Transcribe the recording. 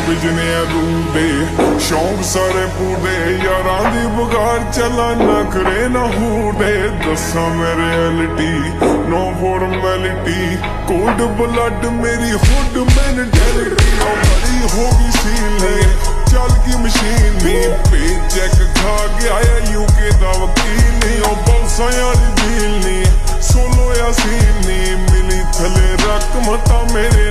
बिजने Rudé शौक सारे पूरे यारां दी बगार चला नखरे ना हूडे दसा मेरे reality no formality cold blood मेरी हुड मेंटेलिटी बड़ी होगी सीले चल की मशीन नी पे चेक खा गया है यूके दा वकील नी ओ बौसा यारी डील नी सोलो या सीन नी मिली थले रकम ता मेरे